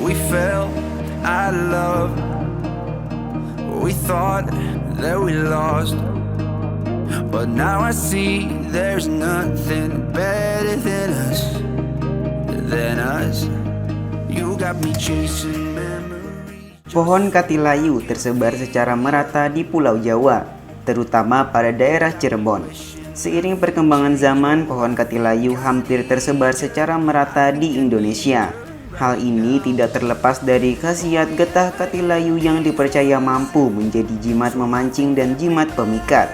We fell out of love. We thought that we lost, but now I see there's nothing better than us. You got me chasing memories. Pohon katilayu tersebar secara merata di Pulau Jawa, terutama pada daerah Cirebon. Seiring perkembangan zaman, pohon katilayu hampir tersebar secara merata di Indonesia. Hal ini tidak terlepas dari khasiat getah katilayu yang dipercaya mampu menjadi jimat memancing dan jimat pemikat.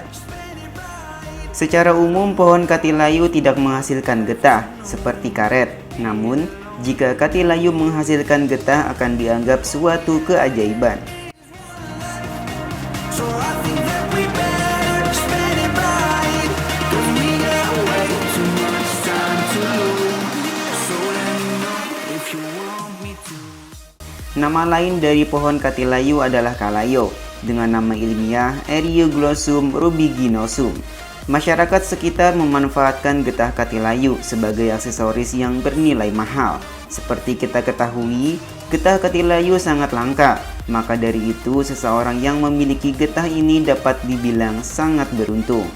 Secara umum, pohon katilayu tidak menghasilkan getah seperti karet. Namun, jika katilayu menghasilkan getah akan dianggap suatu keajaiban. Nama lain dari pohon katilayu adalah kalayo, dengan nama ilmiah Erioglossum rubiginosum. Masyarakat sekitar memanfaatkan getah katilayu sebagai aksesoris yang bernilai mahal. Seperti kita ketahui, getah katilayu sangat langka. Maka dari itu, seseorang yang memiliki getah ini dapat dibilang sangat beruntung.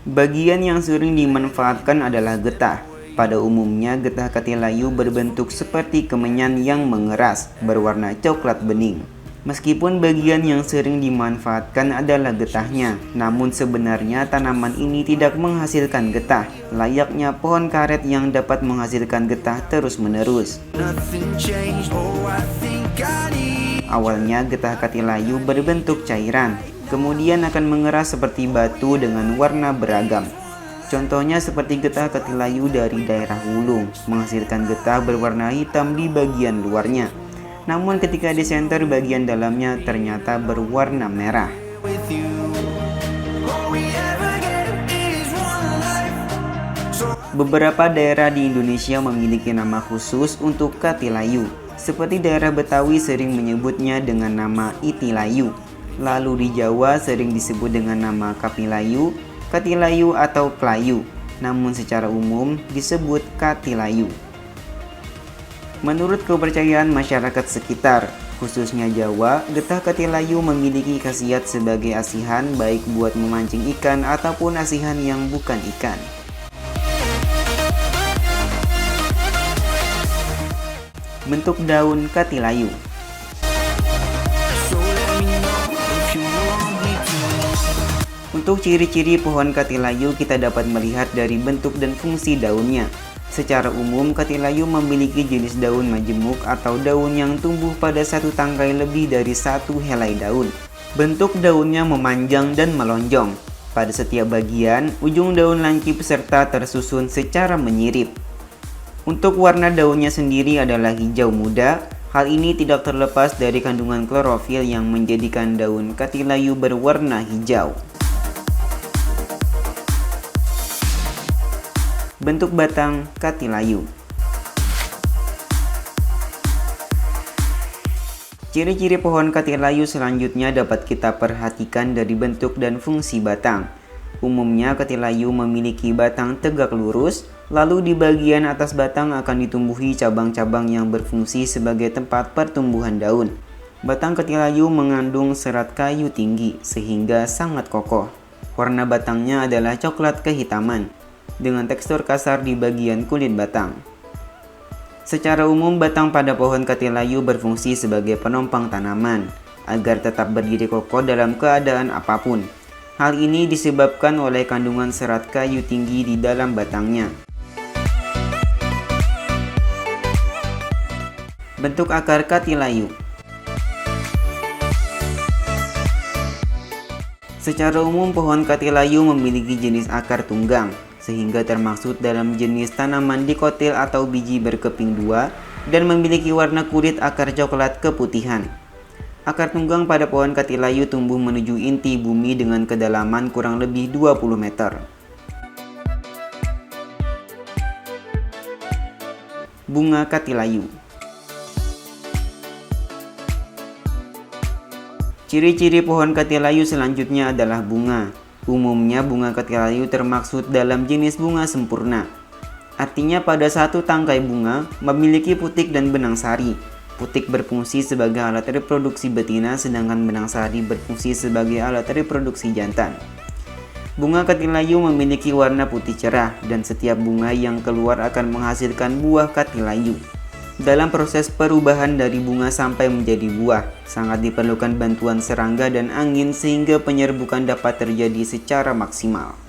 Bagian yang sering dimanfaatkan adalah getah. Pada umumnya, getah katilayu berbentuk seperti kemenyan yang mengeras, berwarna coklat bening. Meskipun bagian yang sering dimanfaatkan adalah getahnya, namun sebenarnya tanaman ini tidak menghasilkan getah, layaknya pohon karet yang dapat menghasilkan getah terus-menerus. Awalnya, getah katilayu berbentuk cairan, kemudian akan mengeras seperti batu dengan warna beragam. Contohnya seperti getah katilayu dari daerah Wulung, menghasilkan getah berwarna hitam di bagian luarnya. Namun ketika disenter, bagian dalamnya ternyata berwarna merah. Beberapa daerah di Indonesia memiliki nama khusus untuk katilayu. Seperti daerah Betawi sering menyebutnya dengan nama itilayu. Lalu di Jawa sering disebut dengan nama kapilayu, katilayu atau klayu, namun secara umum disebut katilayu. Menurut kepercayaan masyarakat sekitar, khususnya Jawa, getah katilayu memiliki khasiat sebagai asihan baik buat memancing ikan ataupun asihan yang bukan ikan. Bentuk daun katilayu. Untuk ciri-ciri pohon katilayu kita dapat melihat dari bentuk dan fungsi daunnya. Secara umum, katilayu memiliki jenis daun majemuk atau daun yang tumbuh pada satu tangkai lebih dari satu helai daun. Bentuk daunnya memanjang dan melonjong. Pada setiap bagian, ujung daun lancip serta tersusun secara menyirip. Untuk warna daunnya sendiri adalah hijau muda. Hal ini tidak terlepas dari kandungan klorofil yang menjadikan daun katilayu berwarna hijau. Bentuk batang katilayu. Ciri-ciri pohon katilayu selanjutnya dapat kita perhatikan dari bentuk dan fungsi batang. Umumnya katilayu memiliki batang tegak lurus, lalu di bagian atas batang akan ditumbuhi cabang-cabang yang berfungsi sebagai tempat pertumbuhan daun. Batang katilayu mengandung serat kayu tinggi sehingga sangat kokoh. Warna batangnya adalah coklat kehitaman, dengan tekstur kasar di bagian kulit batang. Secara umum, batang pada pohon katilayu berfungsi sebagai penopang tanaman, agar tetap berdiri kokoh dalam keadaan apapun. Hal ini disebabkan oleh kandungan serat kayu tinggi di dalam batangnya. Bentuk akar katilayu. Secara umum, pohon katilayu memiliki jenis akar tunggang, sehingga termaksud dalam jenis tanaman dikotil atau biji berkeping dua dan memiliki warna kulit akar coklat keputihan. Akar tunggang pada pohon katilayu tumbuh menuju inti bumi dengan kedalaman kurang lebih 20 meter. Bunga katilayu. Ciri-ciri pohon katilayu selanjutnya adalah bunga. Umumnya bunga katilayu termaksud dalam jenis bunga sempurna. Artinya pada satu tangkai bunga memiliki putik dan benang sari. Putik berfungsi sebagai alat reproduksi betina, sedangkan benang sari berfungsi sebagai alat reproduksi jantan. Bunga katilayu memiliki warna putih cerah dan setiap bunga yang keluar akan menghasilkan buah katilayu. Dalam proses perubahan dari bunga sampai menjadi buah, sangat diperlukan bantuan serangga dan angin sehingga penyerbukan dapat terjadi secara maksimal.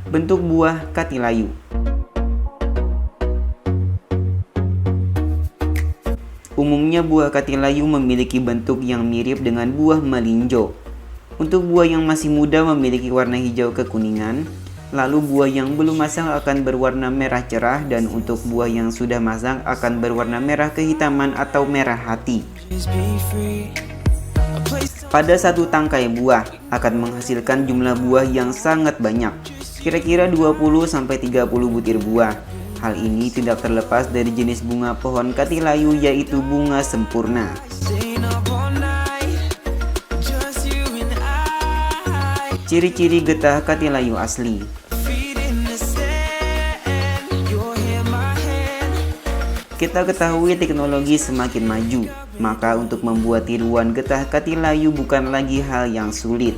Bentuk buah katilayu. Umumnya buah katilayu memiliki bentuk yang mirip dengan buah melinjo. Untuk buah yang masih muda memiliki warna hijau kekuningan, lalu buah yang belum matang akan berwarna merah cerah, dan untuk buah yang sudah matang akan berwarna merah kehitaman atau merah hati. Pada satu tangkai buah akan menghasilkan jumlah buah yang sangat banyak, kira-kira 20-30 butir buah. Hal ini tidak terlepas dari jenis bunga pohon katilayu, yaitu bunga sempurna. Ciri-ciri getah katilayu asli. Kita ketahui teknologi semakin maju, maka untuk membuat tiruan getah katilayu bukan lagi hal yang sulit.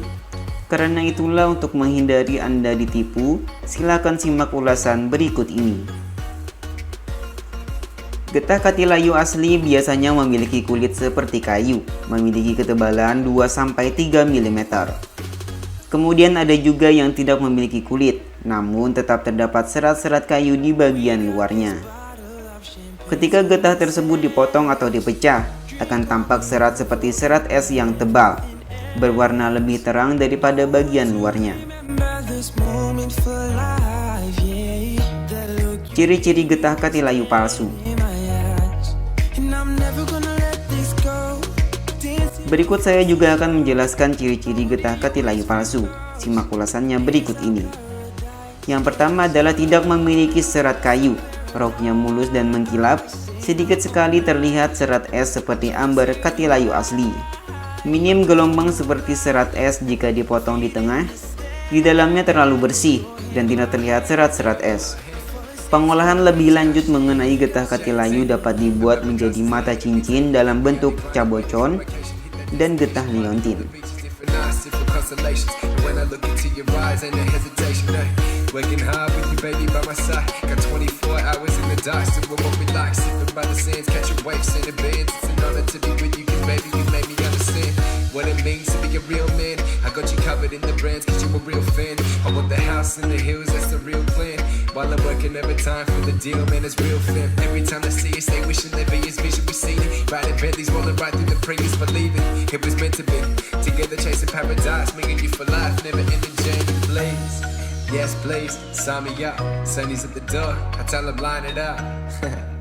Karena itulah, untuk menghindari Anda ditipu, silakan simak ulasan berikut ini. Getah katilayu asli biasanya memiliki kulit seperti kayu, memiliki ketebalan 2-3 mm. Kemudian ada juga yang tidak memiliki kulit, namun tetap terdapat serat-serat kayu di bagian luarnya. Ketika getah tersebut dipotong atau dipecah, akan tampak serat seperti serat es yang tebal, berwarna lebih terang daripada bagian luarnya. Ciri-ciri getah katilayu palsu. Berikut saya juga akan menjelaskan ciri-ciri getah katilayu palsu. Simak ulasannya berikut ini. Yang pertama adalah tidak memiliki serat kayu, roknya mulus dan mengkilap, sedikit sekali terlihat serat es seperti amber katilayu asli. Minim gelombang seperti serat es jika dipotong di tengah, di dalamnya terlalu bersih dan tidak terlihat serat-serat es. Pengolahan lebih lanjut mengenai getah katilayu dapat dibuat menjadi mata cincin dalam bentuk cabocon dan getah liontin. What it means to be a real man. I got you covered in the brands cause you a real fan. I want the house in the hills, that's the real plan. While I'm working every time for the deal, man, it's real fam. Every time I see it, stay wishing there be his vision we see it. Riding Bentleys, rolling right through the previous believing. It was meant to be, together chasing paradise, making you for life, never ending journey, please. Yes, please, sign me up. Sonny's at the door, I tell him line it up.